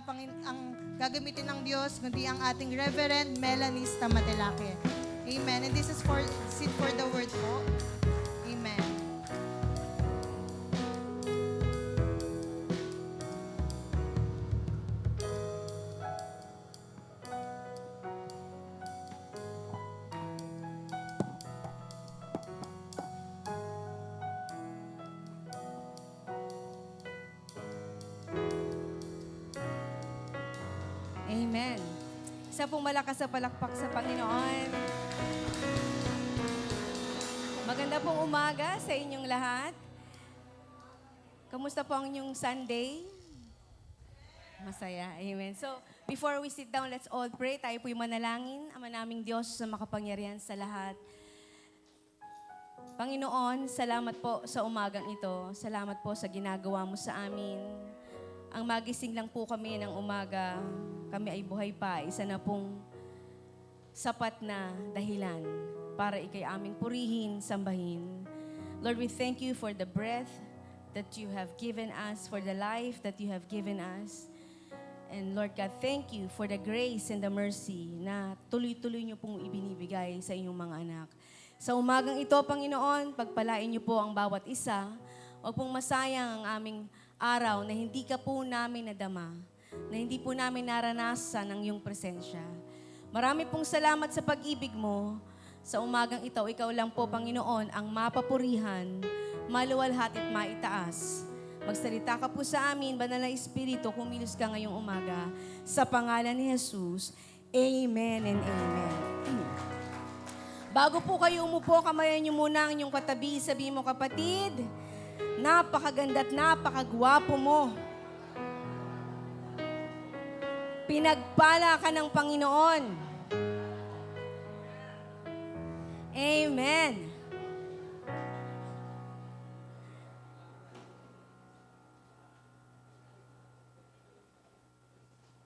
ang gagamitin ng Diyos, kundi ang ating Reverend Melanie Stamatilake. Amen. And this is for sit for the word po. Amen. Amen. Isa pong malakas na palakpak sa Panginoon. Maganda pong umaga sa inyong lahat. Kamusta po ang inyong Sunday? Masaya. Amen. So, before we sit down, let's all pray. Tayo po'y manalangin. Ama naming Diyos na makapangyarihan sa lahat. Panginoon, salamat po sa umagang ito. Salamat po sa ginagawa mo sa amin. Ang magising lang po kami ng umaga, kami ay buhay pa. Isa na pong sapat na dahilan para ikay aming purihin, sambahin. Lord, we thank you for the breath that you have given us, for the life that you have given us. And Lord God, thank you for the grace and the mercy na tuloy-tuloy niyo pong ibinibigay sa inyong mga anak. Sa umagang ito, Panginoon, pagpalain niyo po ang bawat isa. Huwag pong masayang ang aming araw na hindi ka po namin nadama, na hindi po namin naranasan ang iyong presensya. Marami pong salamat sa pag-ibig mo. Sa umagang ito, ikaw lang po, Panginoon, ang mapapurihan, maluwalhati at maitaas. Magsalita ka po sa amin, Banal na Espiritu, kumilos ka ngayong umaga. Sa pangalan ni Jesus, Amen and Amen. Bago po kayo umupo, kamayan niyo muna ang inyong katabi. Sabihin mo, kapatid, napakaganda at napakagwapo mo. Pinagpala ka ng Panginoon. Amen.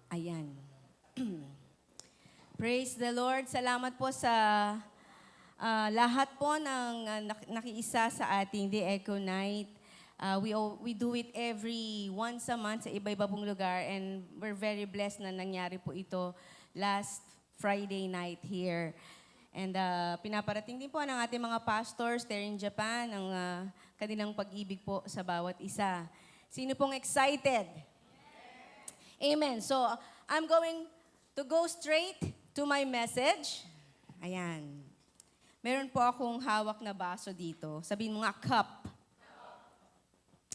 Ayan. Praise the Lord. Salamat po sa lahat po ng nakiisa sa ating The Echo Night. We do it every once a month sa iba-iba pong lugar, and we're very blessed na nangyari po ito last Friday night here. And pinaparating din po ng ating mga pastors there in Japan ang kanilang pag-ibig po sa bawat isa. Sino pong excited? Amen. So, I'm going to go straight to my message. Ayan. Meron po akong hawak na baso dito. Sabihin mo nga, cup.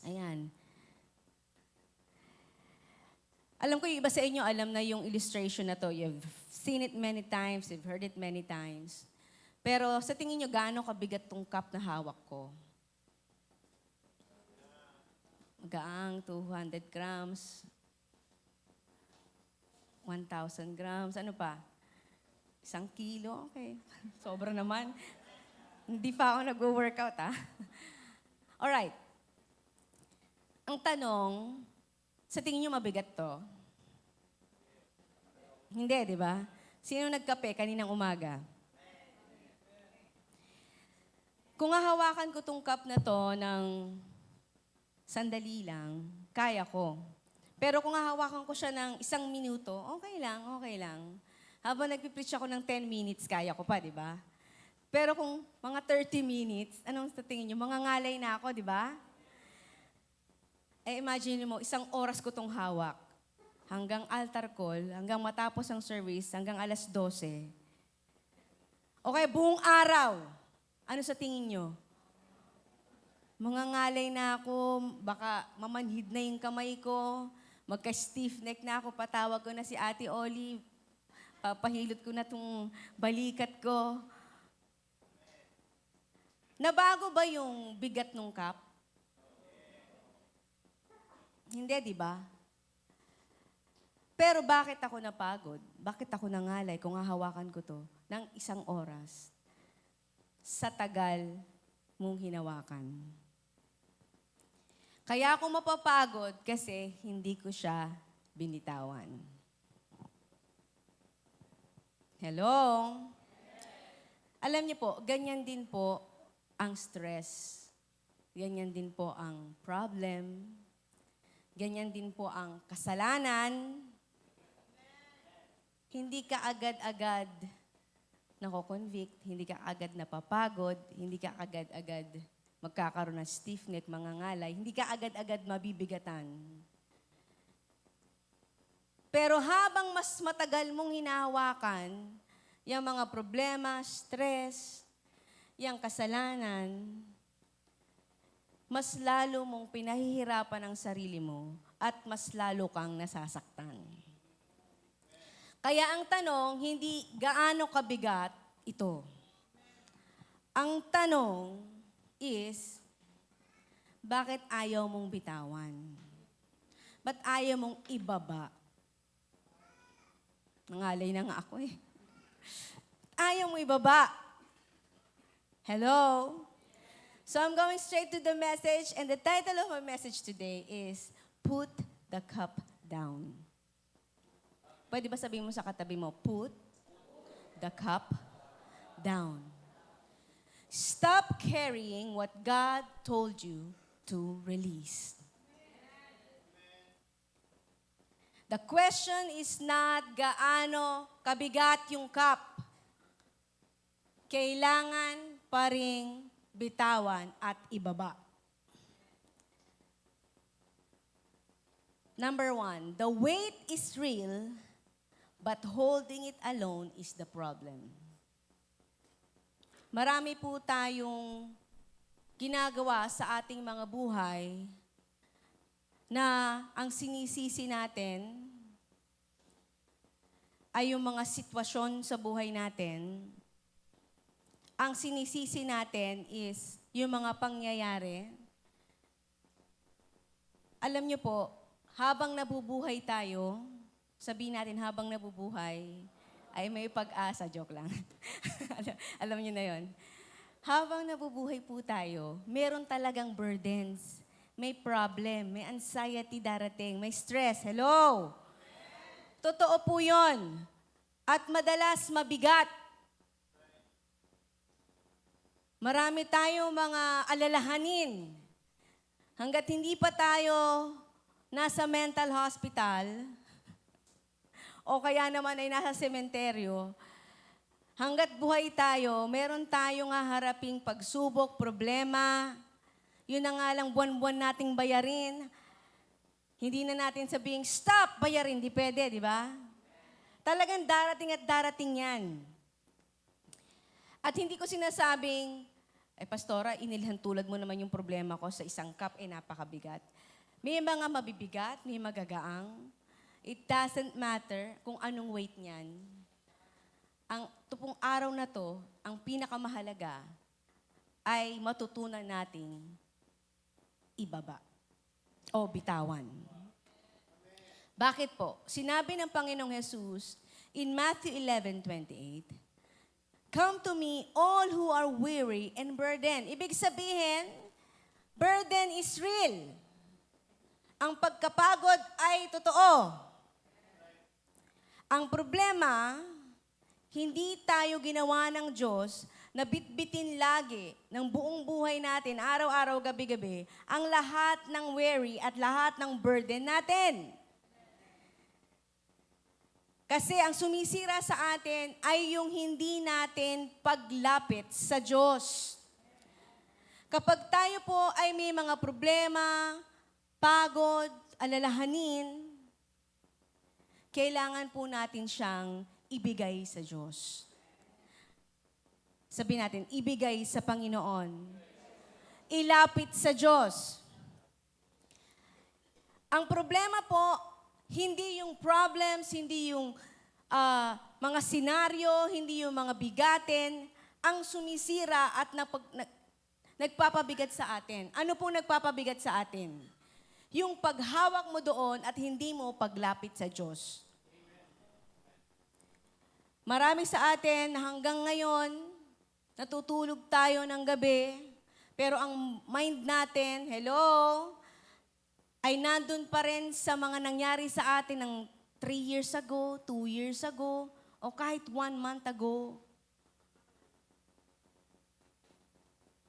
Ayan. Alam ko yung iba sa inyo, alam na yung illustration na to. You've seen it many times, you've heard it many times. Pero sa tingin nyo, gaano kabigat tong cup na hawak ko? Magaang, 200 grams. 1,000 grams. Ano pa? 1 kilo? Okay. Sobra naman. Hindi pa ako nag-workout, ha? Alright. Ang tanong, sa tingin nyo mabigat to? Hindi, di ba? Sino nagkape kaninang umaga? Kung hahawakan ko tong cup na to ng sandali lang, kaya ko. Pero kung hahawakan ko siya ng 1 minuto, okay lang, okay lang. Habang nagpipreach ako ng 10 minutes, kaya ko pa, di ba? Pero kung mga 30 minutes, anong sa tingin nyo? Mga ngalay na ako, di ba? Eh, imagine mo, 1 oras ko tong hawak. Hanggang altar call, hanggang matapos ang service, hanggang alas 12. Okay, buong araw. Ano sa tingin nyo? Mga ngalay na ako, baka mamanhid na yung kamay ko, magka-stiff neck na ako, patawag ko na si Ate Oli, papahilot ko na tong balikat ko. Nabago ba yung bigat ng cup? Hindi, di ba? Pero bakit ako napagod? Bakit ako nangalay kung hahawakan ko to ng 1 oras sa tagal mong hinawakan? Kaya ako mapapagod kasi hindi ko siya binitawan. Hello? Alam niyo po, ganyan din po ang stress. Ganyan din po ang problem. Ganyan din po ang kasalanan. hindi ka agad-agad nako-convict, hindi ka agad napapagod, hindi ka agad-agad magkakaroon ng stiff neck, mangangalay, hindi ka agad-agad mabibigatan. Pero habang mas matagal mong hinahawakan, yung mga problema, stress, yung kasalanan, mas lalo mong pinahihirapan ang sarili mo at mas lalo kang nasasaktan. Kaya ang tanong, hindi gaano kabigat ito. Ang tanong is, bakit ayaw mong bitawan? Ba't ayaw mong ibaba? Nangalay na nga ako eh. Ayaw mong ibaba. Hello? So I'm going straight to the message, and the title of my message today is, Put the Cup Down. Pwede ba sabihin mo sa katabi mo, put the cup down. Stop carrying what God told you to release. The question is not gaano kabigat yung cup. Kailangan pa ring bitawan at ibaba. Number 1, the weight is real, but holding it alone is the problem. Marami po tayong ginagawa sa ating mga buhay na ang sinisisi natin ay yung mga sitwasyon sa buhay natin. Ang sinisisi natin is yung mga pangyayari. Alam niyo po, habang nabubuhay tayo, sabihin natin habang nabubuhay, ay may pag-asa, joke lang. Alam niyo na yon. Habang nabubuhay po tayo, meron talagang burdens. May problem, may anxiety darating, may stress. Hello? Totoo po yon. At madalas mabigat. Marami tayong mga alalahanin. Hanggat hindi pa tayo nasa mental hospital, o kaya naman ay nasa sementeryo, hanggat buhay tayo, meron tayong haharaping pagsubok, problema. Yun na nga lang buwan-buwan nating bayarin. Hindi na natin sabihing, stop, bayarin. Di pwede, di ba? Talagang darating at darating yan. At hindi ko sinasabing, Pastora, inilhan tulad mo naman yung problema ko sa isang cup, napakabigat. May mga mabibigat, may magagaang. It doesn't matter kung anong weight niyan. Ang tupong araw na to, ang pinakamahalaga ay matutunan nating ibaba o bitawan. Bakit po? Sinabi ng Panginoong Jesus in Matthew 11:28, "Come to me, all who are weary and burdened." Ibig sabihin, burden is real. Ang pagkapagod ay totoo. Ang problema, hindi tayo ginawa ng Diyos na bitbitin lagi ng buong buhay natin, araw-araw, gabi-gabi, ang lahat ng worry at lahat ng burden natin. Kasi ang sumisira sa atin ay yung hindi natin paglapit sa Diyos. Kapag tayo po ay may mga problema, pagod, alalahanin, kailangan po natin siyang ibigay sa Diyos. Sabihin natin, ibigay sa Panginoon. Ilapit sa Diyos. Ang problema po, hindi yung problems, hindi yung mga senaryo, hindi yung mga bigatin, ang sumisira at nagpapabigat sa atin. Ano po nagpapabigat sa atin? Yung paghawak mo doon at hindi mo paglapit sa Diyos. Marami sa atin hanggang ngayon, natutulog tayo ng gabi, pero ang mind natin, ay nandun pa rin sa mga nangyari sa atin ng 3 years ago, 2 years ago, o kahit 1 month ago.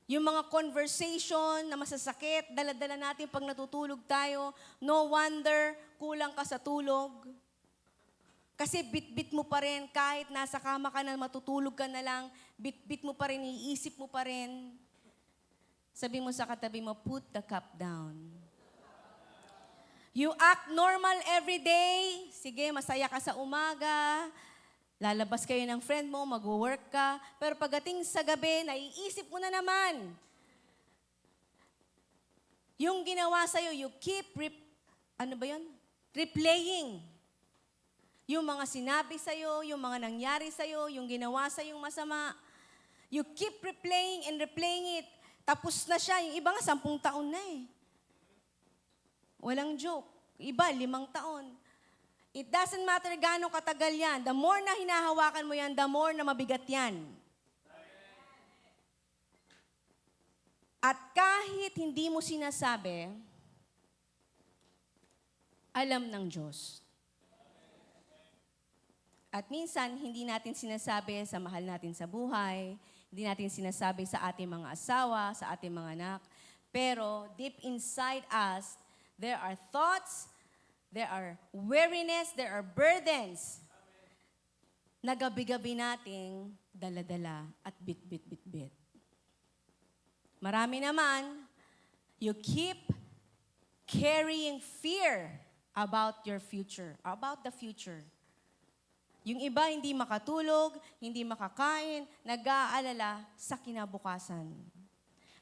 Yung mga conversation na masasakit, dala-dala natin pag natutulog tayo, no wonder kulang ka sa tulog. Kasi bit-bit mo pa rin, kahit nasa kama ka na, matutulog ka na lang, bit-bit mo pa rin, iisip mo pa rin. Sabi mo sa katabi mo, put the cup down. You act normal every day. Sige, masaya ka sa umaga. Lalabas kayo ng friend mo, mag-work ka. Pero pagdating sa gabi, naiisip mo na naman. Yung ginawa sa'yo, you keep, replaying. Yung mga sinabi sa'yo, yung mga nangyari sa'yo, yung ginawa sa'yong masama. You keep replaying and replaying it. Tapos na siya. Yung iba nga, 10 taon na eh. Walang joke. Iba, 5 taon. It doesn't matter gaano katagal yan. The more na hinahawakan mo yan, the more na mabigat yan. At kahit hindi mo sinasabi, alam ng Diyos. At minsan, hindi natin sinasabi sa mahal natin sa buhay, hindi natin sinasabi sa ating mga asawa, sa ating mga anak, pero deep inside us, there are thoughts, there are weariness, there are burdens na gabi-gabi nating dala-dala at bit-bit-bit-bit. Marami naman, you keep carrying fear about your future, about the future. Yung iba hindi makatulog, hindi makakain, nag-aalala sa kinabukasan.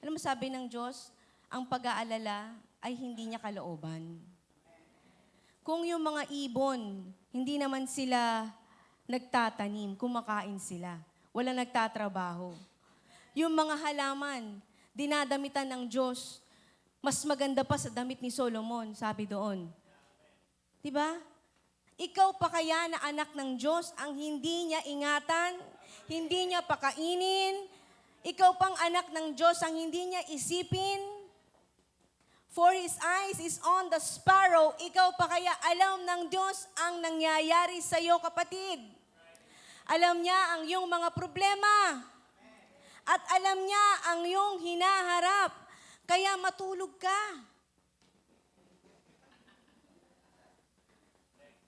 Ano mo sabi ng Diyos? Ang pag-aalala ay hindi niya kalooban. Kung yung mga ibon, hindi naman sila nagtatanim, kumakain sila. Wala nagtatrabaho. Yung mga halaman, dinadamitan ng Diyos. Mas maganda pa sa damit ni Solomon, sabi doon. Diba? Ikaw pa kaya na anak ng Diyos ang hindi niya ingatan, hindi niya pakainin, ikaw pang anak ng Diyos ang hindi niya isipin, for His eyes is on the sparrow. Ikaw pa kaya alam ng Diyos ang nangyayari sa iyo, kapatid. Alam niya ang iyong mga problema. At alam niya ang iyong hinaharap. Kaya matulog ka.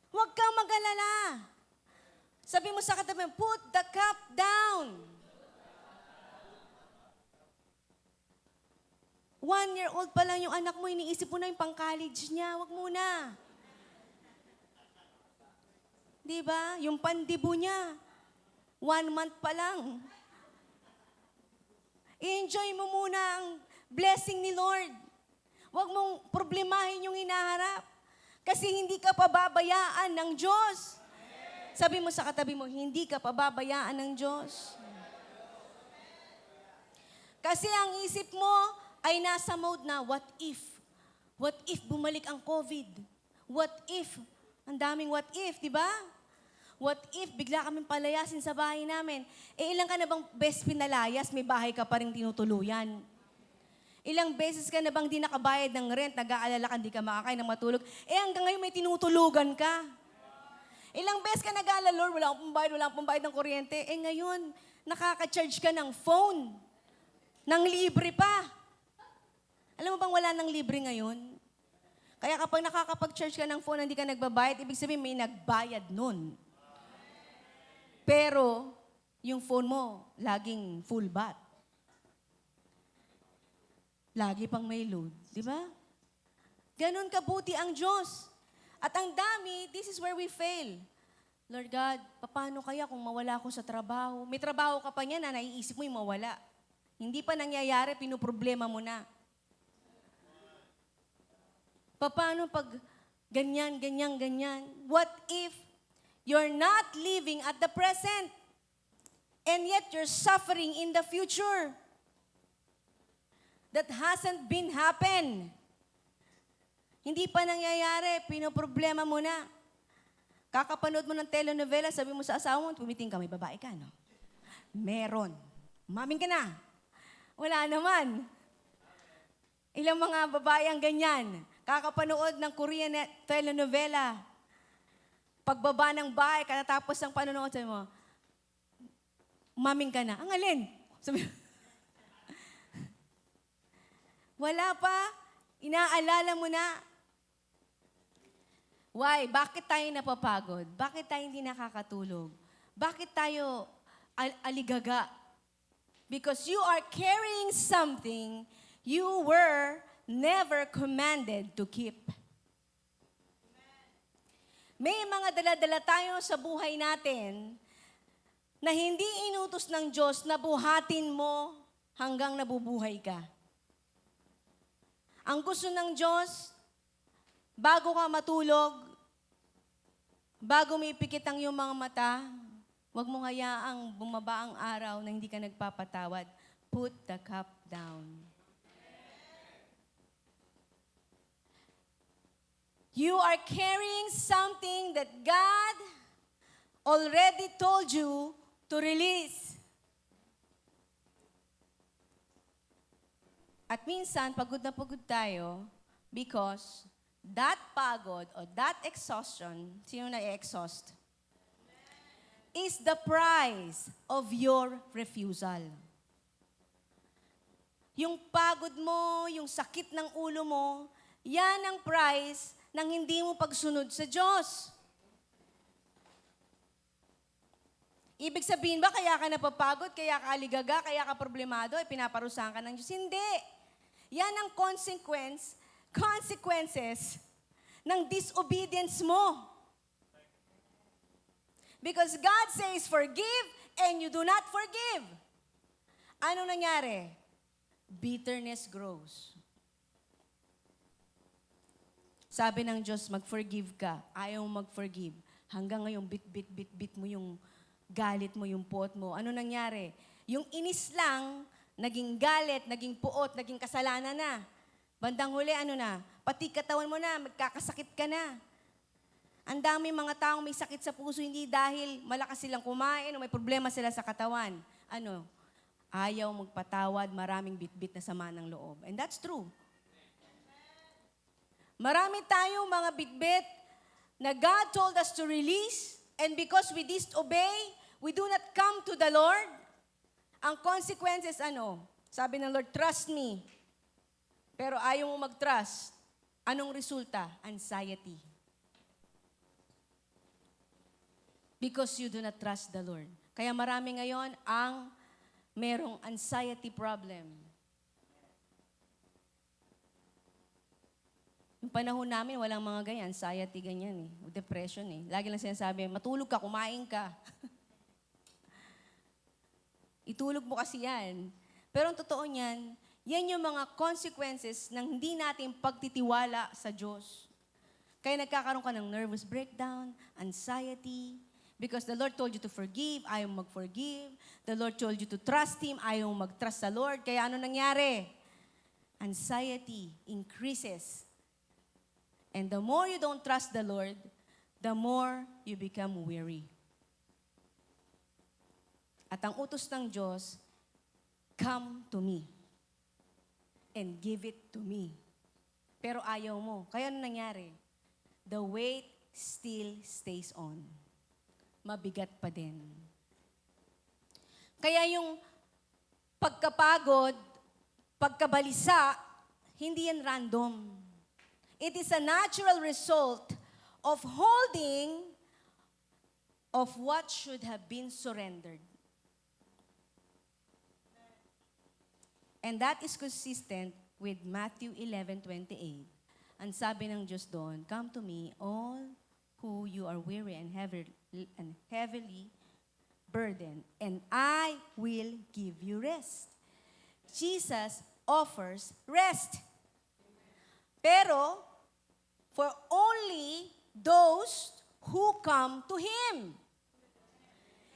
Huwag kang mag-alala. Sabi mo sa katabi, put the cup down. 1-year-old pa lang yung anak mo, iniisip mo na yung pang-college niya. Huwag muna. Diba? Yung pandibo niya, 1 month pa lang. I-enjoy mo muna ang blessing ni Lord. Huwag mong problemahin yung hinaharap. Kasi hindi ka pababayaan ng Diyos. Sabi mo sa katabi mo, hindi ka pababayaan ng Diyos. Kasi ang isip mo ay nasa mode na, what if? What if bumalik ang COVID? What if? Ang daming what if, di ba? What if bigla kaming palayasin sa bahay namin? Ilang ka na bang best pinalayas, may bahay ka pa rin tinutuluyan? Ilang beses ka na bang di nakabayad ng rent, nag-aalala ka, di ka makakain ng matulog? Hanggang ngayon may tinutulugan ka. Ilang beses ka nag-aalala, Lord, wala akong pambayad ng kuryente. Ngayon, nakaka-charge ka ng phone. Nang libre pa. Alam mo bang wala nang libre ngayon? Kaya kapag nakakapag-charge ka ng phone, hindi ka nagbabayad, ibig sabihin may nagbayad nun. Pero, yung phone mo, laging full bat. Lagi pang may load. Di ba? Ganon kabuti ang Diyos. At ang dami, this is where we fail. Lord God, paano kaya kung mawala ako sa trabaho? May trabaho ka pa niya na naiisip mo yung mawala. Hindi pa nangyayari, pinoproblema mo na. Paano pag ganyan, ganyan, ganyan? What if you're not living at the present and yet you're suffering in the future? That hasn't been happen. Hindi pa nangyayari, pinoproblema mo na. Kakapanood mo ng telenovela, sabi mo sa asawa mo, tumiting ka, may babae ka, no? Meron. Umamin ka na. Wala naman. Ilang mga babae ang ganyan. Kakapanood ng Korean telenovela. Pagbaba ng bahay, katatapos ng panonood, sabi mo, umamin ka na. Ang alin? Sabi, wala pa, inaalala mo na. Why? Bakit tayo napapagod? Bakit tayo hindi nakakatulog? Bakit tayo aligaga? Because you are carrying something you were never commanded to keep. May mga dala-dala tayo sa buhay natin na hindi inutos ng Diyos na buhatin mo hanggang nabubuhay ka. Ang gusto ng Diyos, bago ka matulog, bago may pikit ang iyong mga mata, huwag mong hayaang bumaba ang araw na hindi ka nagpapatawad. Put the cup down. You are carrying something that God already told you to release. At minsan, pagod na pagod tayo because that pagod or that exhaustion, sino na-exhaust, is the price of your refusal. Yung pagod mo, yung sakit ng ulo mo, yan ang price ng hindi mo pagsunod sa Diyos. Ibig sabihin ba, kaya ka napapagod, kaya ka aligaga, kaya ka problemado, pinaparusahan ka ng Diyos? Hindi. Yan ang consequences ng disobedience mo. Because God says, forgive, and you do not forgive. Ano nangyari? Bitterness grows. Sabi ng Diyos, mag-forgive ka. Ayaw mo mag-forgive. Hanggang ngayon, bit mo yung galit mo, yung puot mo. Ano nangyari? Yung inis lang, naging galit, naging puot, naging kasalanan na. Bandang huli, ano na? Pati katawan mo na, magkakasakit ka na. Ang dami mga taong may sakit sa puso, hindi dahil malakas silang kumain o may problema sila sa katawan. Ano? Ayaw magpatawad, maraming bitbit na sama ng loob. And that's true. Marami tayong mga bitbit na God told us to release, and because we disobey, we do not come to the Lord. Ang consequences, ano? Sabi ng Lord, trust me. Pero ayaw mo mag-trust. Anong resulta? Anxiety. Because you do not trust the Lord. Kaya marami ngayon ang merong anxiety problem. Yung panahon namin, walang mga ganyan, anxiety ganyan eh, o depression eh. Lagi lang sinasabi, matulog ka, kumain ka. Itulog mo kasi yan. Pero ang totoo niyan, yan yung mga consequences ng hindi natin pagtitiwala sa Diyos. Kaya nagkakaroon ka ng nervous breakdown, anxiety, because the Lord told you to forgive, ayaw mag-forgive. The Lord told you to trust Him, ayaw mag-trust sa Lord. Kaya ano nangyari? Anxiety increases. And the more you don't trust the Lord, the more you become weary. At ang utos ng Diyos, come to me and give it to me. Pero ayaw mo. Kaya ano nangyari? The weight still stays on. Mabigat pa din. Kaya yung pagkapagod, pagkabalisa, hindi yan random. It is a natural result of holding of what should have been surrendered. And that is consistent with Matthew 11:28. Ang sabi ng Diyos doon, come to me, all who you are weary and heavily burdened, and I will give you rest. Jesus offers rest. Pero, for only those who come to Him.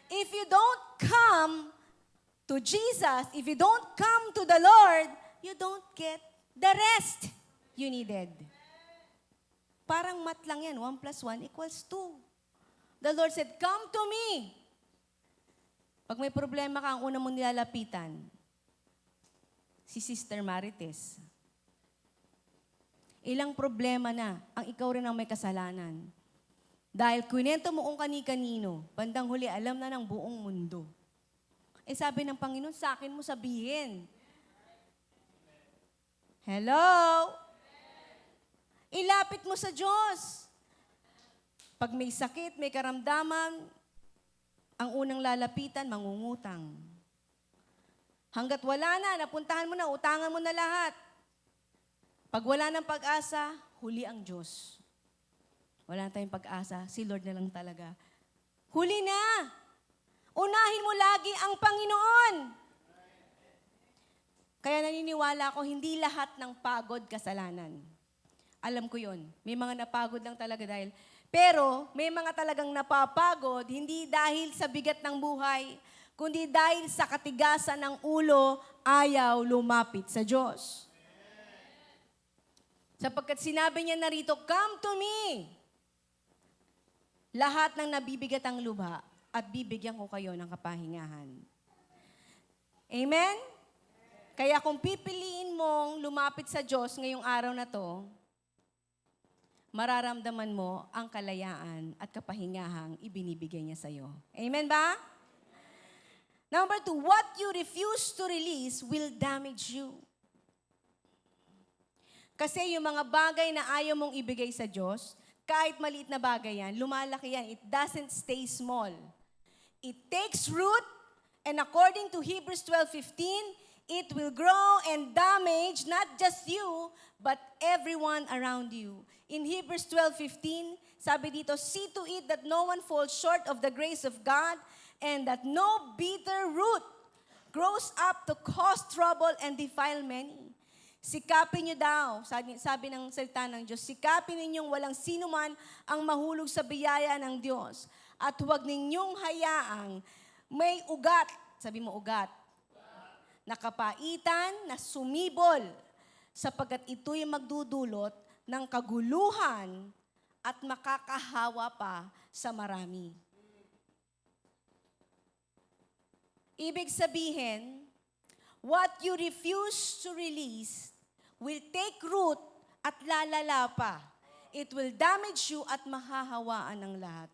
If you don't come to Jesus, if you don't come to the Lord, you don't get the rest you needed. Parang mat lang yan, 1 + 1 = 2. The Lord said, come to me. Pag may problema ka, ang una mong nilalapitan, si Sister Marites. Ilang problema na, ang ikaw rin ang may kasalanan. Dahil kwento mo kung kani-kanino, bandang huli, alam na ng buong mundo. Eh sabi ng Panginoon, sa akin mo sabihin. Hello? Ilapit mo sa Diyos. Pag may sakit, may karamdaman, ang unang lalapitan, mangungutang. Hanggat wala na, napuntahan mo na, utangan mo na lahat. Pag wala ng pag-asa, huli ang Diyos. Wala na tayong pag-asa, si Lord na lang talaga. Huli na! Unahin mo lagi ang Panginoon. Kaya naniniwala ako, hindi lahat ng pagod kasalanan. Alam ko yun. May mga napagod lang talaga dahil. Pero may mga talagang napapagod, hindi dahil sa bigat ng buhay, kundi dahil sa katigasan ng ulo, ayaw lumapit sa Diyos. Sapagkat sinabi niya narito, "Come to me." Lahat ng nabibigat ang lubha at bibigyan ko kayo ng kapahingahan. Amen? Kaya kung pipiliin mong lumapit sa Diyos ngayong araw na to, mararamdaman mo ang kalayaan at kapahingahang ibinibigay niya sa iyo. Amen ba? Number 2, what you refuse to release will damage you. Kasi yung mga bagay na ayaw mong ibigay sa Diyos, kahit maliit na bagay yan, lumalaki yan. It doesn't stay small. It takes root, and according to Hebrews 12:15, it will grow and damage not just you, but everyone around you. In Hebrews 12:15, sabi dito, "See to it that no one falls short of the grace of God, and that no bitter root grows up to cause trouble and defile many." Sikapin niyo daw, sabi ng salita ng Diyos, sikapin ninyong walang sino man ang mahulog sa biyaya ng Diyos. At huwag ninyong hayaang may ugat, sabi mo ugat, na kapaitan na sumibol, sapagkat ito'y magdudulot ng kaguluhan at makakahawa pa sa marami. Ibig sabihin, what you refuse to release will take root at lalala pa. It will damage you at mahahawaan ng lahat.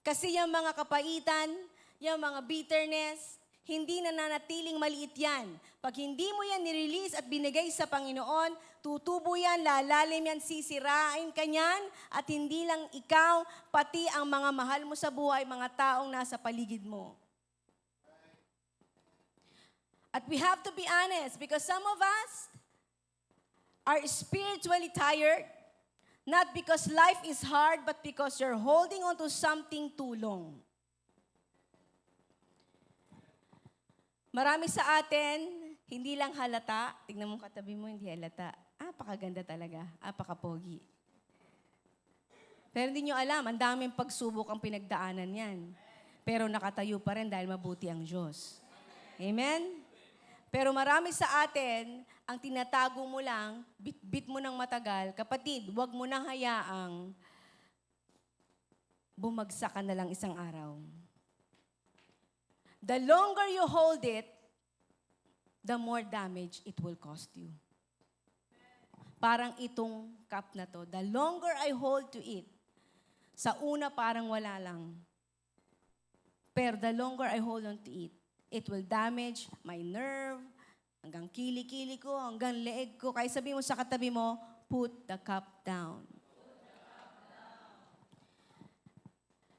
Kasi yung mga kapaitan, yung mga bitterness, hindi na nanatiling maliit yan. Pag hindi mo yan nirelease at binigay sa Panginoon, tutubo yan, lalalim yan, sisirain ka yan, at hindi lang ikaw, pati ang mga mahal mo sa buhay, mga taong nasa paligid mo. At we have to be honest, because some of us are spiritually tired, not because life is hard, but because you're holding on to something too long. Marami sa atin, hindi lang halata. Tignan mo katabi mo, hindi halata. Apakaganda talaga. Apakapogi. Pero hindi nyo alam, ang daming pagsubok ang pinagdaanan yan. Pero nakatayo pa rin dahil mabuti ang Diyos. Amen? Pero marami sa atin, ang tinatago mo lang, bit-bit mo ng matagal. Kapatid, huwag mo nang hayaang bumagsak ka na lang isang araw. The longer you hold it, the more damage it will cost you. Parang itong cup na to, the longer I hold to it, sa una parang wala lang. Pero the longer I hold on to it, it will damage my nerve, hanggang kili-kili ko, hanggang leeg ko. Kaya sabi mo sa katabi mo, put the cup down.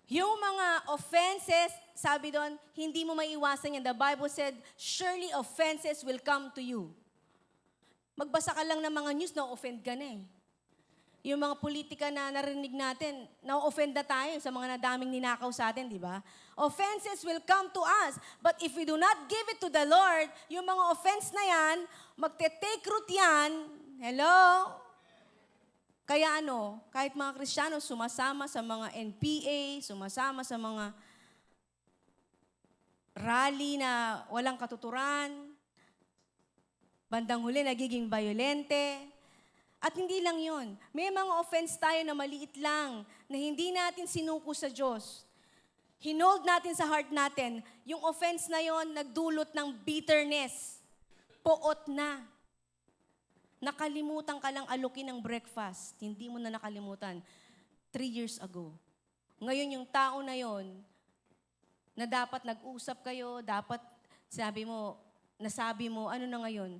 Yung mga offenses, sabi doon, hindi mo maiwasan yan. The Bible said, surely offenses will come to you. Magbasa ka lang ng mga news, na-offend ka na eh. Yung mga politika na narinig natin, na-offend na tayo sa mga nadaming ninakaw sa atin, di ba? Offenses will come to us. But if we do not give it to the Lord, yung mga offense na yan, magte-take root yan. Hello? Kaya kahit mga Kristiyano, sumasama sa mga NPA, sumasama sa mga rally na walang katuturan, bandang huli nagiging violente. At hindi lang yun. May mga offense tayo na maliit lang, na hindi natin sinuko sa Diyos. Hinold natin sa heart natin. Yung offense na yon nagdulot ng bitterness. Poot na. Nakalimutan ka lang alukin ng breakfast. Hindi mo na nakalimutan. 3 years ago. Ngayon yung tao na yon, na dapat nag-usap kayo, dapat nasabi mo, ano na ngayon?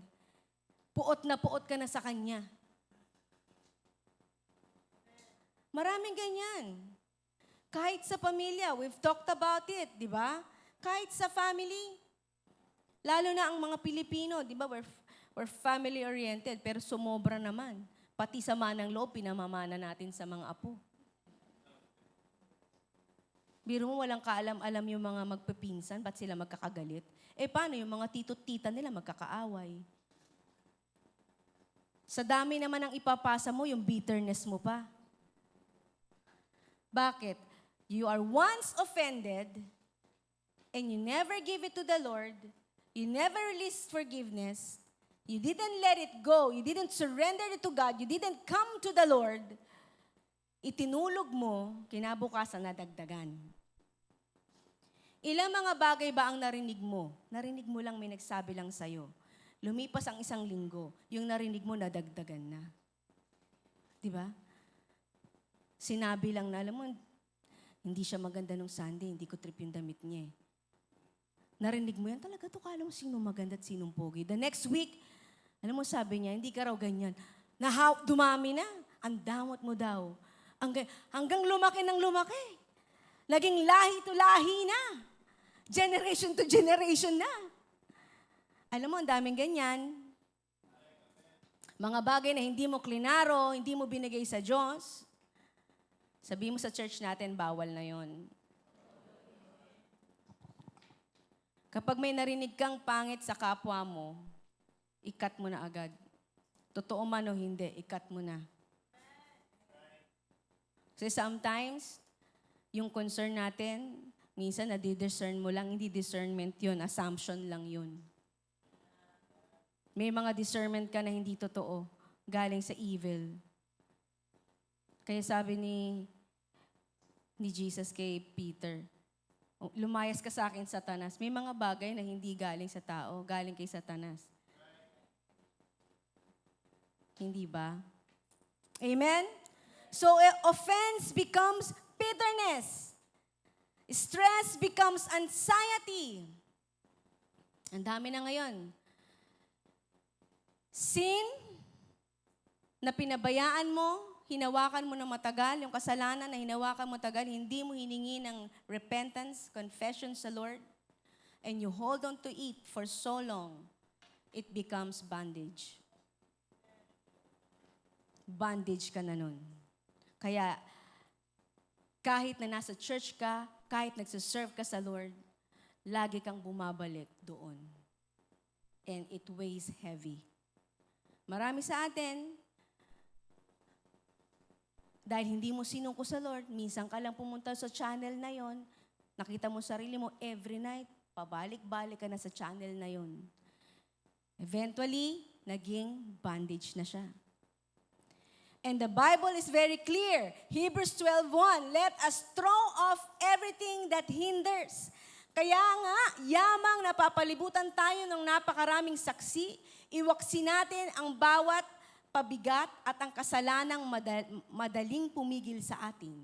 Puot na puot ka na sa kanya. Maraming ganyan. Kahit sa pamilya, we've talked about it, di ba? Kahit sa family. Lalo na ang mga Pilipino, di ba? We're family-oriented, pero sumobra naman. Pati sa manang loob, pinamamana natin sa mga apo. Biro mo, walang kaalam-alam yung mga magpipinsan, ba't sila magkakagalit? Paano yung mga tito-tita nila magkakaaway? Sa dami naman ang ipapasa mo, yung bitterness mo pa. Bakit? You are once offended, and you never give it to the Lord, you never release forgiveness, you didn't let it go, you didn't surrender it to God, you didn't come to the Lord, itinulog mo, kinabukasan nadagdagan. Ilang mga bagay ba ang narinig mo? Narinig mo lang, may nagsabi lang sa'yo. Lumipas ang 1 linggo, yung narinig mo nadagdagan na. Di ba? Sinabi lang na, alam mo, hindi siya maganda nung Sunday, hindi ko trip yung damit niya eh. Narinig mo yan, talaga to, kala mo sino maganda at sinong pogi. The next week, alam mo sabi niya, hindi ka raw ganyan. Dumami na, ang damot mo daw. Hanggang lumaki ng lumaki. Naging lahi to lahi na. Generation to generation na. Alam mo, ang daming ganyan. Mga bagay na hindi mo klinaro, hindi mo binigay sa Diyos. Sabi mo sa church natin, bawal na yon. Kapag may narinig kang pangit sa kapwa mo, ikat mo na agad. Totoo man o hindi, ikat mo na. Kasi sometimes, yung concern natin, minsan nadi-discern mo lang, hindi discernment yun, assumption lang yun. May mga discernment ka na hindi totoo, galing sa evil. Kaya sabi ni Jesus kay Peter, lumayas ka sa akin, Satanas. May mga bagay na hindi galing sa tao, galing kay Satanas. Hindi ba? Amen? So, offense becomes bitterness. Stress becomes anxiety. Ang dami na ngayon. Sin na pinabayaan mo, hinawakan mo na matagal, yung kasalanan na hinawakan mo matagal, hindi mo hiningi ng repentance, confession sa Lord, and you hold on to it for so long, it becomes bondage. Bondage ka na nun. Kaya, kahit na nasa church ka, kahit nagsiserve ka sa Lord, lagi kang bumabalik doon. And it weighs heavy. Marami sa atin, dahil hindi mo sinungko sa Lord, minsan ka lang pumunta sa channel na yon, nakita mo sarili mo every night, pabalik-balik ka na sa channel na yon. Eventually, naging bondage na siya. And the Bible is very clear. Hebrews 12:1, let us throw off everything that hinders. Kaya nga, yamang napapalibutan tayo ng napakaraming saksi, iwaksi natin ang bawat pabigat at ang kasalanang madaling pumigil sa atin.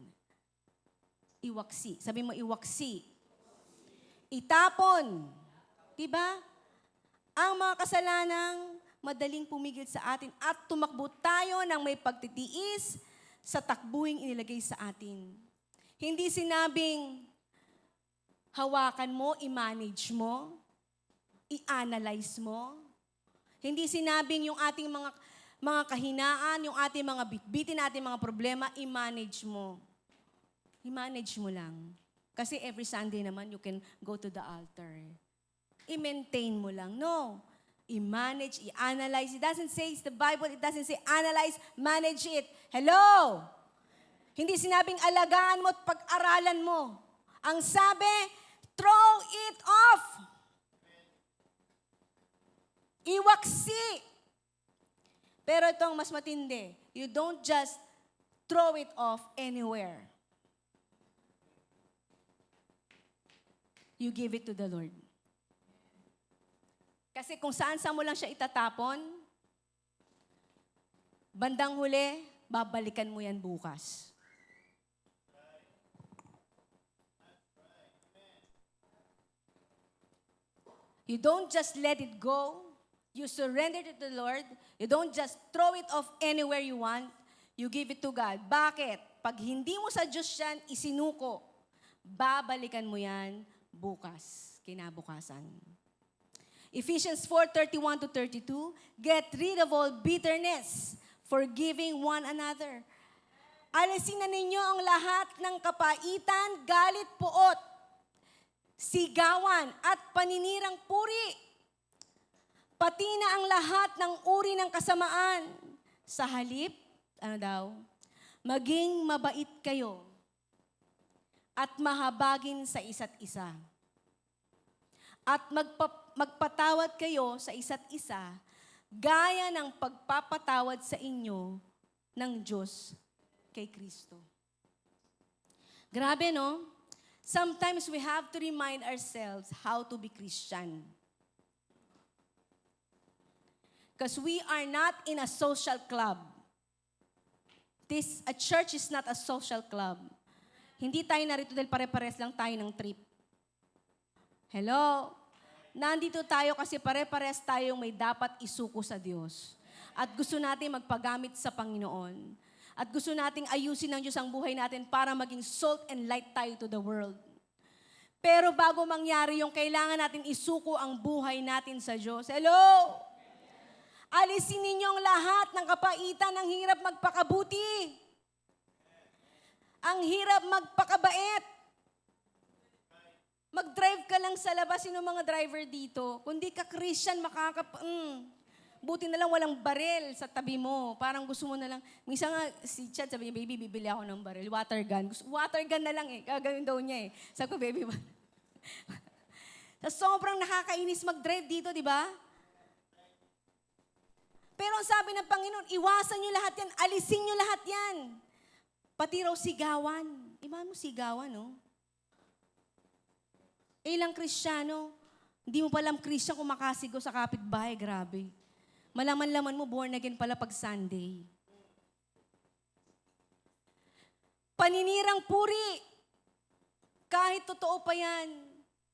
Iwaksi. Sabi mo, iwaksi. Itapon. Diba? Ang mga kasalanang madaling pumigil sa atin at tumakbo tayo ng may pagtitiis sa takbuhing inilagay sa atin. Hindi sinabing hawakan mo, i-manage mo, i-analyze mo. Hindi sinabing yung ating mga kahinaan, yung ating mga bitbitin, ating mga problema, i-manage mo. I-manage mo lang. Kasi every Sunday naman, you can go to the altar. I-maintain mo lang. No. I-manage, i-analyze. It doesn't say, the Bible, it doesn't say analyze, manage it. Hello! Hindi sinabing alagaan mo at pag-aralan mo. Ang sabi, throw it off. Iwaksi. Pero itong mas matindi, you don't just throw it off anywhere. You give it to the Lord. Kasi kung saan mo lang siya itatapon, bandang huli, babalikan mo yan bukas. You don't just let it go. You surrender it to the Lord. You don't just throw it off anywhere you want. You give it to God. Bakit? pag hindi mo sa Diyos yan isinuko, babalikan mo yan bukas, kinabukasan. Ephesians 4:31-32, get rid of all bitterness, forgiving one another. Alisin na ninyo ang lahat ng kapaitan, galit, puot, sigawan, at paninirang puri. Pati na ang lahat ng uri ng kasamaan. Sa halip, maging mabait kayo at mahabagin sa isa't isa. At magpatawad kayo sa isa't isa, gaya ng pagpapatawad sa inyo ng Diyos kay Kristo. Grabe, no? Sometimes we have to remind ourselves how to be Christian. Because we are not in a social club. A church is not a social club. Hindi tayo narito dahil pare-pares lang tayo ng trip. Hello? Nandito tayo kasi pare-pares tayong may dapat isuko sa Diyos. At gusto natin magpagamit sa Panginoon. At gusto nating ayusin ng Diyos ang buhay natin para maging salt and light tayo to the world. Pero bago mangyari yung kailangan natin isuko ang buhay natin sa Diyos. Hello? Alisin ninyo ang lahat ng kapaitan, ang hirap magpakabuti. Ang hirap magpakabait. Mag-drive ka lang sa labas, sino mga driver dito? Kung di ka Christian, buti na lang walang baril sa tabi mo. Parang gusto mo na lang. Minsan nga, si Chad sabi niya, baby, bibili ako ng baril. Water gun. Water gun na lang eh. Gagawin daw niya eh. Sabi ko, baby, sobrang nakakainis mag-drive dito, di ba? Pero ang sabi ng Panginoon, iwasan niyo lahat yan. Alisin niyo lahat yan. Pati raw sigawan. Iman mo sigawan, no? Ilang Kristiyano, hindi mo palam Christian kung makasigaw sa kapitbahay, grabe. Malaman-laman mo, born again pala pag Sunday. Paninirang puri. Kahit totoo pa yan,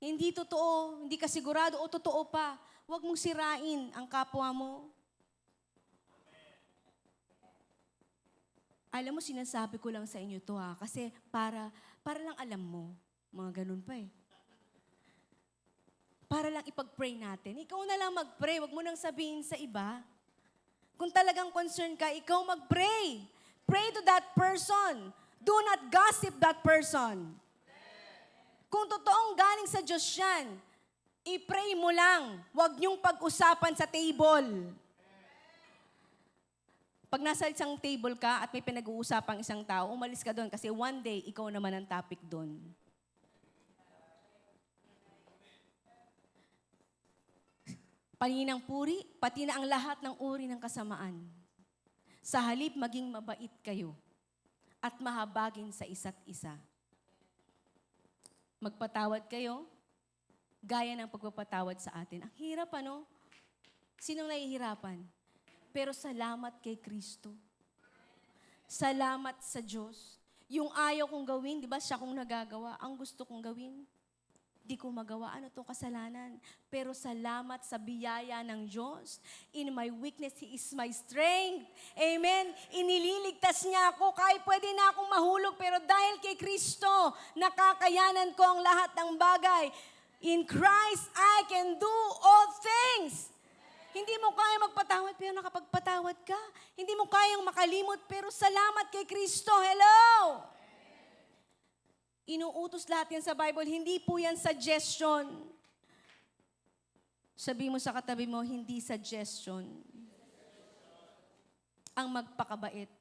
hindi totoo, hindi ka sigurado o totoo pa, huwag mong sirain ang kapwa mo. Alam mo, sinasabi ko lang sa inyo to kasi para lang alam mo, mga ganun pa eh. Para lang ipag-pray natin. Ikaw na lang mag-pray. Huwag mo nang sabihin sa iba. Kung talagang concerned ka, ikaw mag-pray. Pray to that person. Do not gossip that person. Kung totoong galing sa Diyos yan, i-pray mo lang. Huwag niyong pag-usapan sa table. Pag nasa isang table ka at may pinag-uusapang isang tao, umalis ka doon kasi one day, ikaw naman ang topic doon. Paninang puri, pati na ang lahat ng uri ng kasamaan. Sa halip, maging mabait kayo at mahabagin sa isa't isa. Magpatawad kayo, gaya ng pagpapatawad sa atin. Ang hirap, ano? Sinong nahihirapan? Pero salamat kay Kristo. Salamat sa Diyos. Yung ayaw kong gawin, di ba, siya kong nagagawa. Ang gusto kong gawin, di ko magawa. Ano itong kasalanan? Pero salamat sa biyaya ng Diyos. In my weakness, He is my strength. Amen? Inililigtas niya ako. Kahit pwede na akong mahulog, pero dahil kay Kristo, nakakayanan ko ang lahat ng bagay. In Christ, I can do all things. Hindi mo kaya magpatawad, pero nakapagpatawad ka. Hindi mo kayang makalimot, pero salamat kay Kristo. Hello! Inuutos lahat yan sa Bible. Hindi po yan suggestion. Sabi mo sa katabi mo, hindi suggestion. Ang magpakabait.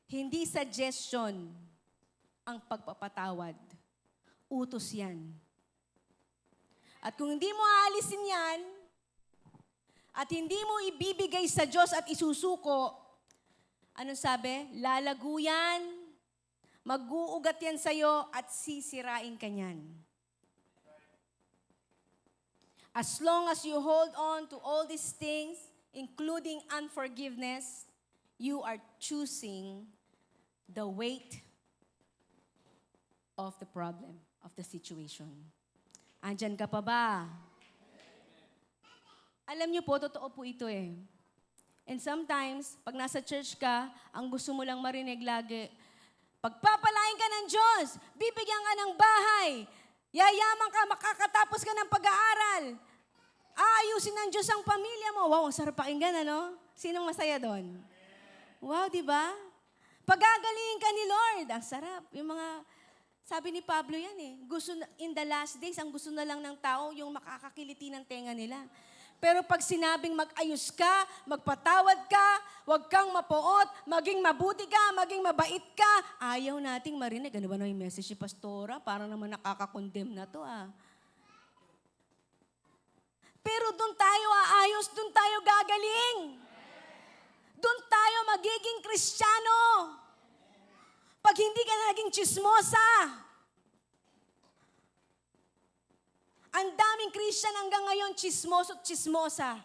Hindi suggestion ang pagpapatawad. Utos yan. At kung hindi mo aalisin yan, at hindi mo ibibigay sa Diyos at isusuko, anong sabi? Lalago yan. Mag-uugat yan sa'yo at sisirain ka niyan. As long as you hold on to all these things, including unforgiveness, you are choosing the weight of the problem, of the situation. Andyan ka pa ba? Alam niyo po, totoo po ito eh. And sometimes, pag nasa church ka, ang gusto mo lang marinig lagi, pagpapalain ka ng Diyos, bibigyan ka ng bahay, yayaman ka, makakatapos ka ng pag-aaral, aayusin ng Diyos ang pamilya mo. Wow, ang sarap pakinggan, ano? Sinong masaya doon? Wow, di ba? Pagagalingin ka ni Lord, ang sarap. Yung mga, sabi ni Pablo yan eh, in the last days, ang gusto na lang ng tao, yung makakakiliti ng tenga nila. Pero pag sinabing mag-ayos ka, magpatawad ka, huwag kang mapuot, maging mabuti ka, maging mabait ka, ayaw nating marinig. Ano ba na yung message ni Pastora? Parang naman nakaka-condemn na to ah. Pero doon tayo aayos, doon tayo gagaling. Doon tayo magiging Kristiyano. Pag hindi ka na naging chismosa. Ang daming Christian hanggang ngayon, chismoso at chismosa.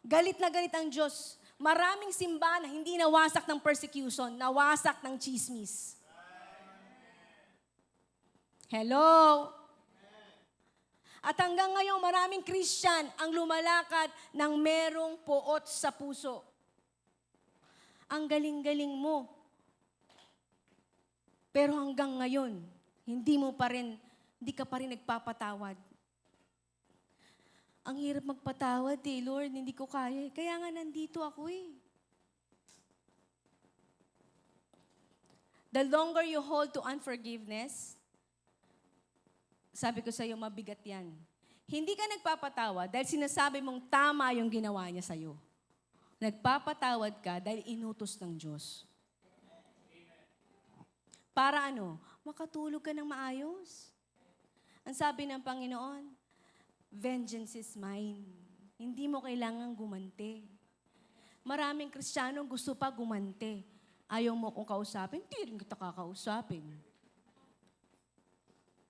Galit na galit ang Diyos. Maraming simbahan na hindi nawasak ng persecution, nawasak ng chismis. Hello? At hanggang ngayon, maraming Christian ang lumalakad ng merong puot sa puso. Ang galing-galing mo. Pero hanggang ngayon, hindi ka pa rin nagpapatawad. Ang hirap magpatawad eh, Lord, hindi ko kaya. Kaya nga nandito ako eh. The longer you hold to unforgiveness, sabi ko sa iyo, mabigat yan. Hindi ka nagpapatawad dahil sinasabi mong tama yung ginawa niya sa iyo. Nagpapatawad ka dahil inutos ng Diyos. Para ano? Makatulog ka ng maayos. Ang sabi ng Panginoon, vengeance is mine. Hindi mo kailangang gumante. Maraming Kristiyanong gusto pa gumante. Ayaw mo kong kausapin, hindi rin kita kakausapin.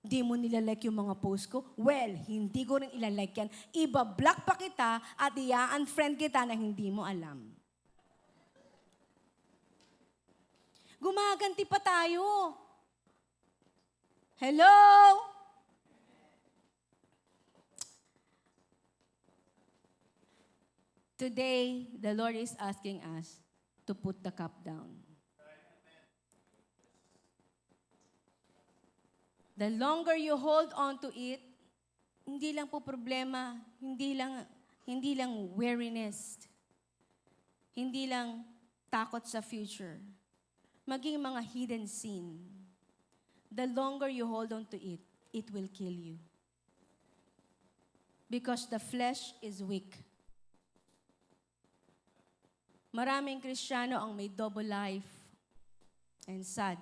Hindi mo nilalike yung mga post ko? Well, hindi ko rin ilalike yan. Iba-block pa kita at i-unfriend kita na hindi mo alam. Gumaganti pa tayo. Hello? Today, the Lord is asking us to put the cup down. The longer you hold on to it, hindi lang po problema, hindi lang weariness, hindi lang takot sa future, maging mga hidden sin. The longer you hold on to it, it will kill you. Because the flesh is weak. Maraming Kristiyano ang may double life and sad.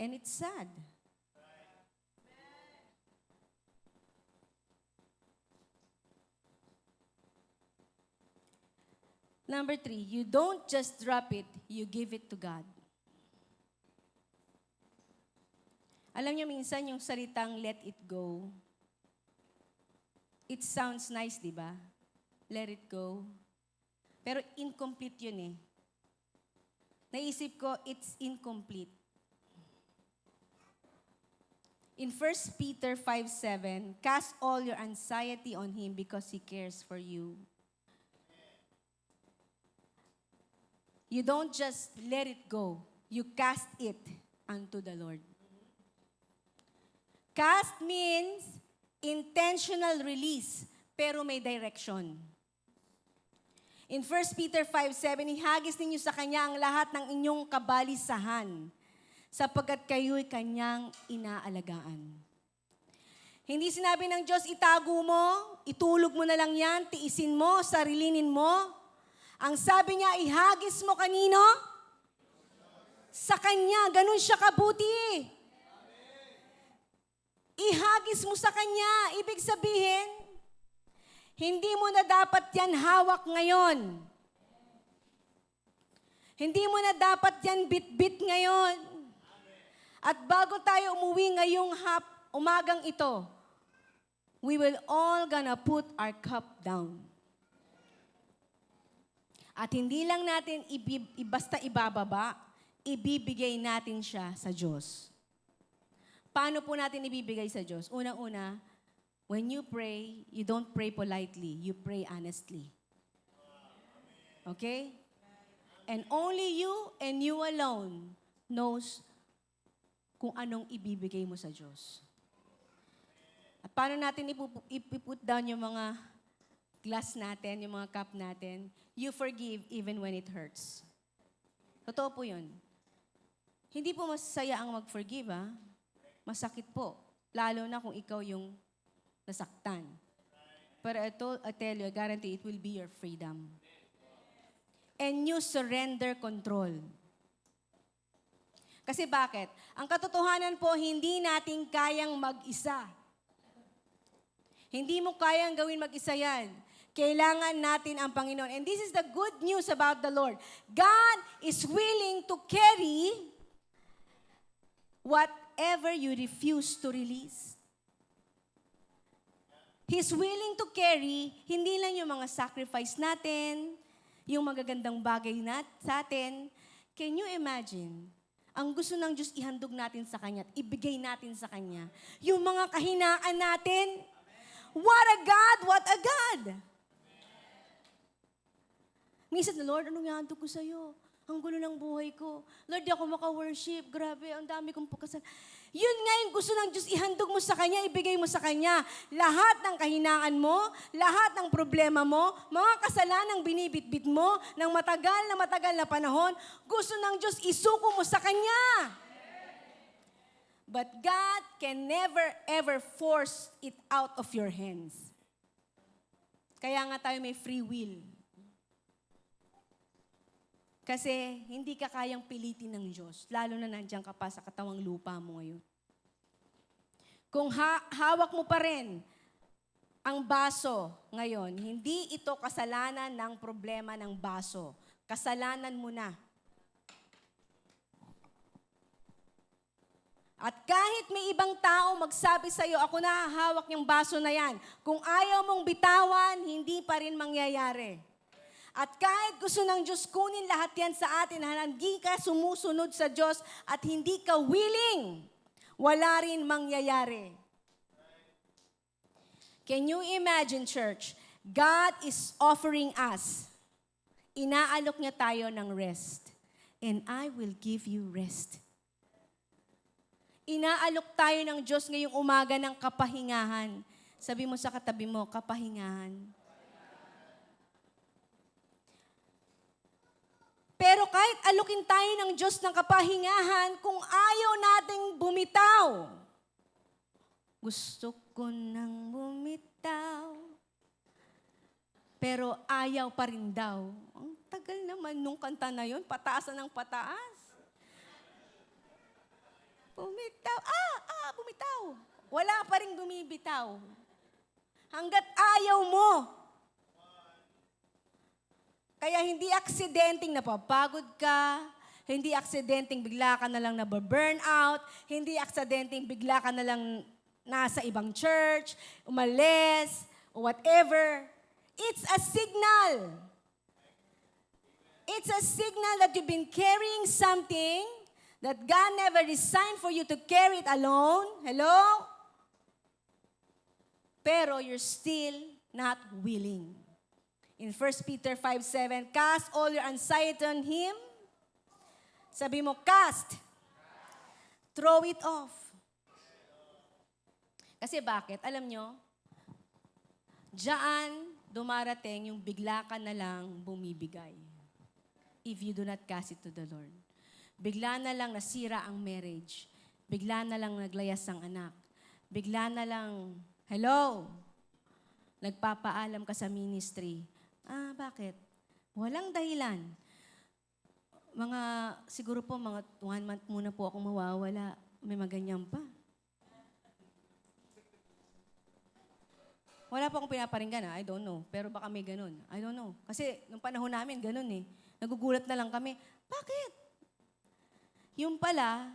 And it's sad. Number 3, you don't just drop it, you give it to God. Alam niyo minsan yung salitang let it go, it sounds nice, di ba? Let it go. Pero incomplete yun eh. Naisip ko, it's incomplete. In 1 Peter 5:7, cast all your anxiety on Him because He cares for you. You don't just let it go. You cast it unto the Lord. Cast means intentional release, pero may direction. In 1 Peter 5:7, ihagis ninyo sa Kanya ang lahat ng inyong kabalisahan, sapagkat kayo'y Kanyang inaalagaan. Hindi sinabi ng Diyos, itago mo, itulog mo na lang yan, tiisin mo, sarilinin mo. Ang sabi niya, ihagis mo kanino? Sa Kanya, ganun siya kabuti. Ihagis mo sa Kanya, ibig sabihin, hindi mo na dapat yan hawak ngayon. Hindi mo na dapat yan bit-bit ngayon. At bago tayo umuwi ngayong umagang ito, we will all gonna put our cup down. At hindi lang natin basta ibababa, ibibigay natin siya sa Diyos. Paano po natin ibibigay sa Diyos? Unang-una, when you pray, you don't pray politely, you pray honestly. Okay? And only you and you alone knows kung anong ibibigay mo sa Diyos. At paano natin ipuput down yung mga glass natin, yung mga cup natin? You forgive even when it hurts. Totoo po yun. Hindi po masaya ang mag-forgive, ha? Masakit po. Lalo na kung ikaw yung nasaktan. Pero ito, I tell you, I guarantee it will be your freedom. And you surrender control. Kasi bakit? Ang katotohanan po, hindi natin kayang mag-isa. Hindi mo kayang gawin mag-isa yan. Kailangan natin ang Panginoon. And this is the good news about the Lord. God is willing to carry whatever you refuse to release. He's willing to carry, hindi lang yung mga sacrifice natin, yung magagandang bagay sa atin. Can you imagine? Ang gusto ng Diyos ihandog natin sa Kanya at ibigay natin sa Kanya. Yung mga kahinaan natin. What a God! What a God! Minsan, Lord, anong ihandog ko sa'yo? Ang gulo ng buhay ko. Lord, di ako maka-worship. Grabe, ang dami kong pagkasal. Yun nga yung gusto ng Diyos, ihandog mo sa Kanya, ibigay mo sa Kanya. Lahat ng kahinaan mo, lahat ng problema mo, mga kasalanang binibitbit mo, ng matagal na panahon, gusto ng Diyos, isuko mo sa Kanya. But God can never, ever force it out of your hands. Kaya nga tayo may free will. Kasi hindi ka kayang pilitin ng Diyos, lalo na nandiyan ka pa sa katawang lupa mo ngayon. Kung hawak mo pa rin ang baso ngayon, hindi ito kasalanan ng problema ng baso. Kasalanan mo na. At kahit may ibang tao magsabi sa'yo, ako na hawak yung baso na yan. Kung ayaw mong bitawan, hindi pa rin mangyayari. At kahit gusto ng Diyos kunin lahat yan sa atin, hindi ka sumusunod sa Diyos at hindi ka willing, wala rin mangyayari. Can you imagine, church? God is offering us. Inaalok niya tayo ng rest. And I will give you rest. Inaalok tayo ng Diyos ngayong umaga ng kapahingahan. Sabi mo sa katabi mo, kapahingahan. Pero kahit alukin tayo ng Diyos ng kapahingahan, kung ayaw nating bumitaw, gusto ko nang bumitaw, pero ayaw pa rin daw. Ang tagal naman nung kanta na yun, pataasan ng pataas. Bumitaw, bumitaw. Wala pa rin bumibitaw. Hanggat ayaw mo, kaya hindi aksidenteng napapagod ka, hindi aksidenteng bigla ka na lang nababurn out, hindi aksidenteng bigla ka na lang nasa ibang church, umalis, or whatever. It's a signal. It's a signal that you've been carrying something that God never designed for you to carry it alone. Hello? Pero you're still not willing. In 1 Peter 5:7, cast all your anxiety on Him. Sabi mo, cast. Throw it off. Kasi bakit? Alam nyo, diyan dumarating yung bigla ka na lang bumibigay. If you do not cast it to the Lord. Bigla na lang nasira ang marriage. Bigla na lang naglayas ang anak. Bigla na lang, hello, nagpapaalam ka sa ministry. Bakit? Walang dahilan. Siguro po, mga 1 month muna po akong mawawala. May maganyan pa. Wala pa akong pinaparinggan, I don't know. Pero baka may ganun. I don't know. Kasi nung panahon namin, ganun eh. Nagugulat na lang kami. Bakit? Yung pala,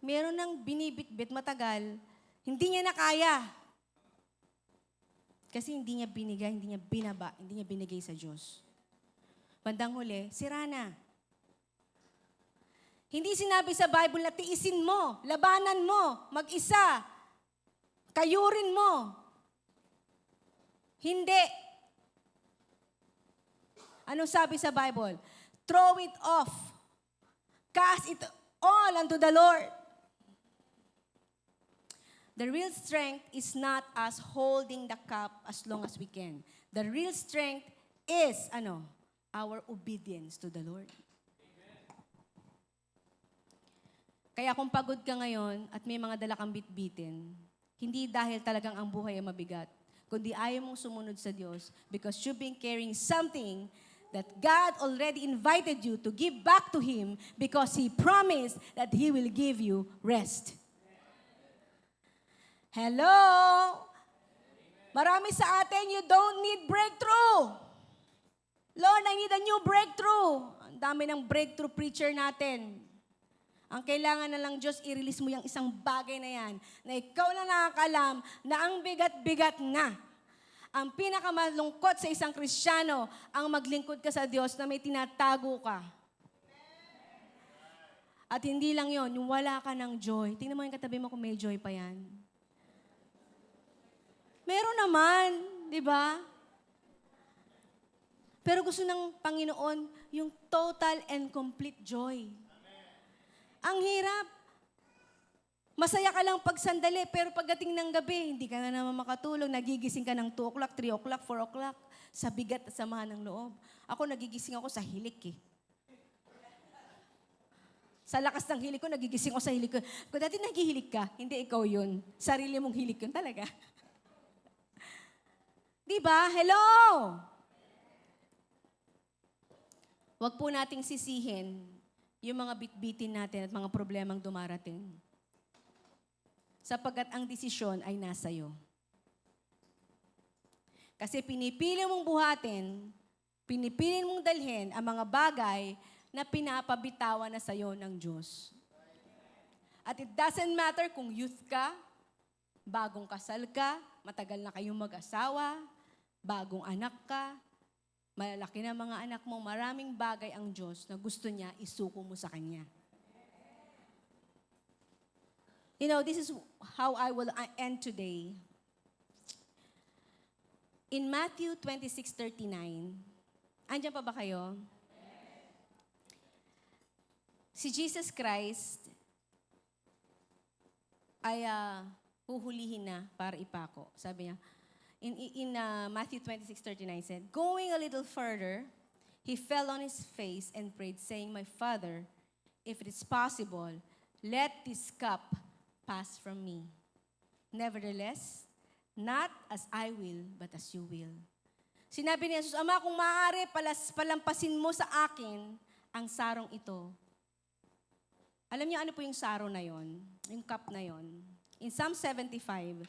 meron ng binibitbit matagal, hindi niya na kaya. Kasi hindi niya binigay, hindi niya binaba, hindi niya binigay sa Diyos. Bandang huli, sira na. Hindi sinabi sa Bible na tiisin mo, labanan mo, mag-isa, kayurin mo. Hindi. Anong sabi sa Bible? Throw it off. Cast it all unto the Lord. The real strength is not us holding the cup as long as we can. The real strength is, our obedience to the Lord. Kaya kung pagod ka ngayon at may mga dala kang bitbitin, hindi dahil talagang ang buhay ay mabigat, kundi ayaw mong sumunod sa Diyos because you've been carrying something that God already invited you to give back to Him because He promised that He will give you rest. Hello? Marami sa atin, you don't need breakthrough. Lord, I need a new breakthrough. Ang dami ng breakthrough preacher natin. Ang kailangan na lang, Diyos, i-release mo yung isang bagay na yan, na ikaw na nakakalam na ang bigat-bigat na. Ang pinakamalungkot sa isang Kristiyano, ang maglingkod ka sa Diyos na may tinatago ka. At hindi lang yon, yung wala ka ng joy. Tingnan mo yung katabi mo kung may joy pa yan. Meron naman, di ba? Pero gusto ng Panginoon yung total and complete joy. Ang hirap. Masaya ka lang pag sandali, pero pagdating ng gabi, hindi ka na naman makatulog. Nagigising ka ng 2 o'clock, 3 o'clock, 4 o'clock. Sa bigat at samahan ng loob. Ako, nagigising ako sa hilik eh. Sa lakas ng hilik ko, nagigising ako sa hilik ko. Kung dati nagihilik ka, hindi ikaw yun. Sarili mong hilik yun talaga. Diba? Hello! Huwag po nating sisihin yung mga bitbitin natin at mga problemang dumarating. Sapagkat ang desisyon ay nasa iyo. Kasi pinipili mong buhatin, pinipili mong dalhin ang mga bagay na pinapabitawan na sa iyo ng Diyos. At it doesn't matter kung youth ka, bagong kasal ka, matagal na kayong mag-asawa, bagong anak ka, malalaki na mga anak mo, maraming bagay ang Diyos na gusto niya isuko mo sa Kanya. You know, this is how I will end today. In Matthew 26:39, andyan pa ba kayo? Si Jesus Christ ay huhulihin na para ipako. Sabi niya, in Matthew 26:39 said, going a little further, he fell on his face and prayed, saying, My Father, if it is possible, let this cup pass from me. Nevertheless, not as I will, but as you will. Sinabi ni Jesus, Ama, kung maaari, palampasin mo sa akin ang sarong ito. Alam niyo ano po yung saro na yon? Yung cup na yon? In Psalm 75,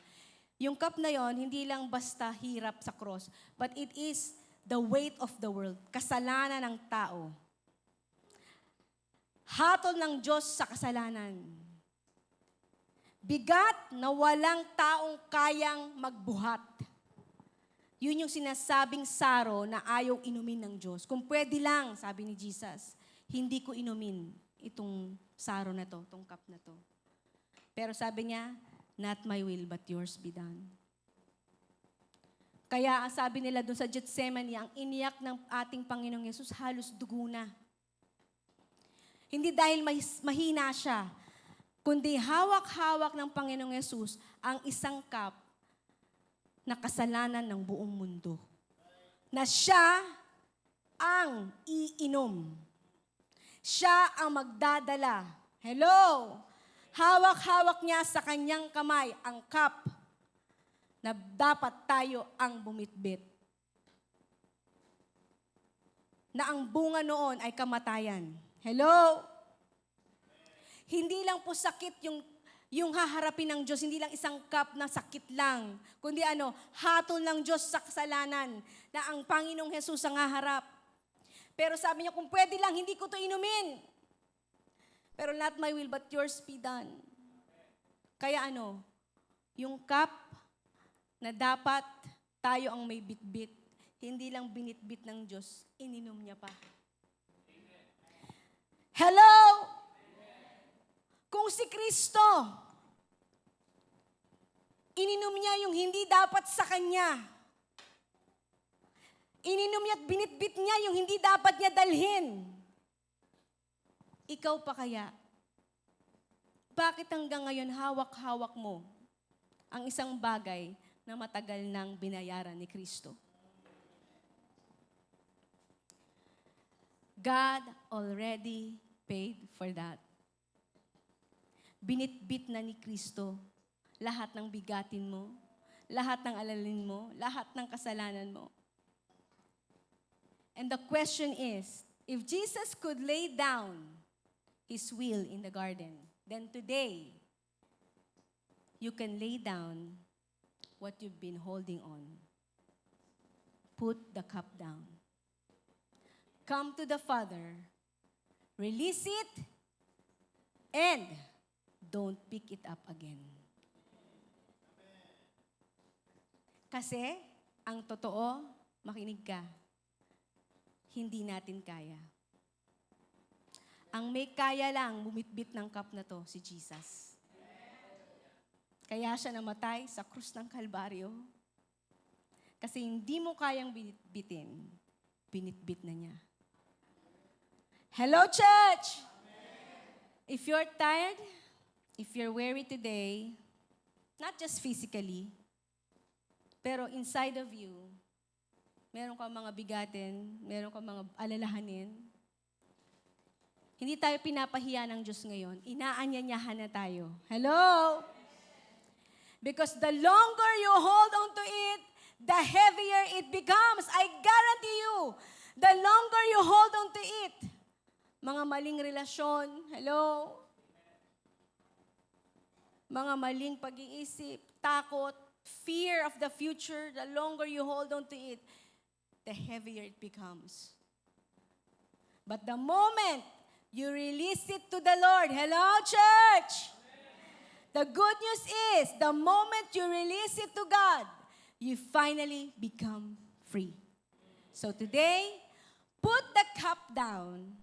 yung cup na yon, hindi lang basta hirap sa cross, but it is the weight of the world, kasalanan ng tao. Hatol ng Diyos sa kasalanan. Bigat na walang taong kayang magbuhat. Yun yung sinasabing saro na ayaw inumin ng Diyos. Kung pwede lang, sabi ni Jesus, hindi ko inumin itong saro na to, itong cup na to. Pero sabi niya, not my will, but yours be done. Kaya ang sabi nila doon sa Gethsemane, ang iniyak ng ating Panginoong Yesus, halos dugo na. Hindi dahil mahina siya, kundi hawak-hawak ng Panginoong Yesus ang isang cup na kasalanan ng buong mundo. Na siya ang iinom. Siya ang magdadala. Hello! Hawak-hawak niya sa kanyang kamay ang cup na dapat tayo ang bumitbit. Na ang bunga noon ay kamatayan. Hello? Hindi lang po sakit yung haharapin ng Diyos, hindi lang isang cup na sakit lang, kundi hatol ng Diyos sa kasalanan na ang Panginoong Jesus ang haharap. Pero sabi niya, kung pwede lang, hindi ko to inumin. Pero not my will, but yours be done. Kaya yung cup na dapat tayo ang may bitbit, hindi lang binitbit ng Diyos, ininom niya pa. Hello? Kung si Kristo, ininom niya yung hindi dapat sa Kanya, Ininom niya at binitbit niya yung hindi dapat niya dalhin. Ikaw pa kaya? Bakit hanggang ngayon hawak-hawak mo ang isang bagay na matagal nang binayaran ni Kristo? God already paid for that. Binitbit na ni Kristo lahat ng bigatin mo, lahat ng alalin mo, lahat ng kasalanan mo. And the question is, if Jesus could lay down His will in the garden, then today, you can lay down what you've been holding on. Put the cup down. Come to the Father, release it, and don't pick it up again. Kasi, ang totoo, makinig ka, hindi natin kaya. Ang may kaya lang bumitbit ng cup na to, si Jesus. Kaya siya namatay sa krus ng Kalbaryo. Kasi hindi mo kayang binitbitin, binitbit na niya. Hello, church! If you're tired, if you're weary today, not just physically, pero inside of you, meron kang mga bigatin, meron kang mga alalahanin. Hindi tayo pinapahiya ng Diyos ngayon. Inaanyanyahan na tayo. Hello? Because the longer you hold on to it, the heavier it becomes. I guarantee you, the longer you hold on to it, mga maling relasyon, hello? Mga maling pag-iisip, takot, fear of the future, the longer you hold on to it, the heavier it becomes. But the moment you release it to the Lord, hello, church? The good news is, the moment you release it to God, you finally become free. So today, put the cup down,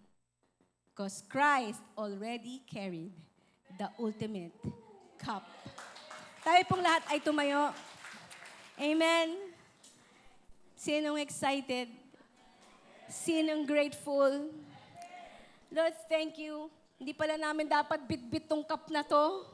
because Christ already carried the ultimate cup. Tayo pong lahat ay tumayo. Amen. Sinong excited? Sinong grateful? Lord, thank you. Hindi pala namin dapat bitbit tong cup na to.